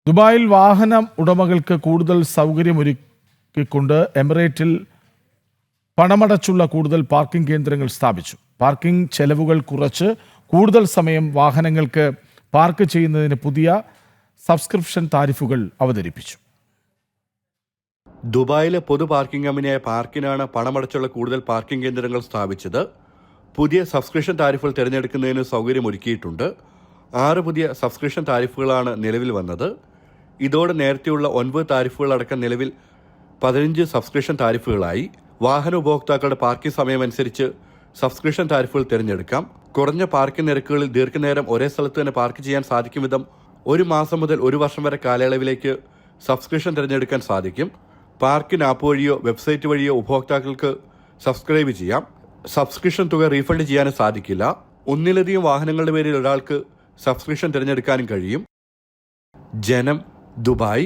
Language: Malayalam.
ദുബായിൽ വാഹന ഉടമകൾക്ക് കൂടുതൽ സൗകര്യമൊരുക്കിക്കൊണ്ട് എമിറേറ്റിൽ പണമടച്ചുള്ള കൂടുതൽ പാർക്കിംഗ് കേന്ദ്രങ്ങൾ സ്ഥാപിച്ചു. പാർക്കിംഗ് ചെലവുകൾ കുറച്ച് കൂടുതൽ സമയം വാഹനങ്ങൾക്ക് പാർക്ക് ചെയ്യുന്നതിന് പുതിയ സബ്സ്ക്രിപ്ഷൻ താരിഫുകൾ അവതരിപ്പിച്ചു. ദുബായിലെ പൊതു പാർക്കിംഗ് കമ്പനിയായ പാർക്കിനാണ് പണമടച്ചുള്ള കൂടുതൽ പാർക്കിംഗ് കേന്ദ്രങ്ങൾ സ്ഥാപിച്ചത്. പുതിയ സബ്സ്ക്രിപ്ഷൻ താരിഫുകൾ തിരഞ്ഞെടുക്കുന്നതിന് സൗകര്യമൊരുക്കിയിട്ടുണ്ട്. 6 പുതിയ സബ്സ്ക്രിപ്ഷൻ താരിഫുകളാണ് നിലവിൽ വന്നത്. ഇതോടെ നേരത്തെയുള്ള 9 താരിഫുകളടക്കം നിലവിൽ 15 സബ്സ്ക്രിപ്ഷൻ താരിഫുകളായി. വാഹന ഉപഭോക്താക്കളുടെ പാർക്കിംഗ് സമയമനുസരിച്ച് സബ്സ്ക്രിപ്ഷൻ താരിഫുകൾ തിരഞ്ഞെടുക്കാം. കുറഞ്ഞ പാർക്കിംഗ് നിരക്കുകളിൽ ദീർഘനേരം ഒരേ സ്ഥലത്ത് തന്നെ പാർക്ക് ചെയ്യാൻ സാധിക്കും വിധം 1 മാസം മുതൽ 1 വർഷം വരെ കാലയളവിലേക്ക് സബ്സ്ക്രിപ്ഷൻ തിരഞ്ഞെടുക്കാൻ സാധിക്കും. പാർക്കിംഗ് ആപ്പ് വഴിയോ വെബ്സൈറ്റ് വഴിയോ ഉപഭോക്താക്കൾക്ക് സബ്സ്ക്രൈബ് ചെയ്യാം. സബ്സ്ക്രിപ്ഷൻ തുക റീഫണ്ട് ചെയ്യാനും സാധിക്കില്ല. ഒന്നിലധികം വാഹനങ്ങളുടെ പേരിൽ ഒരാൾക്ക് സബ്സ്ക്രിപ്ഷൻ തിരഞ്ഞെടുക്കാനും കഴിയും. ജനം, ദുബായ്.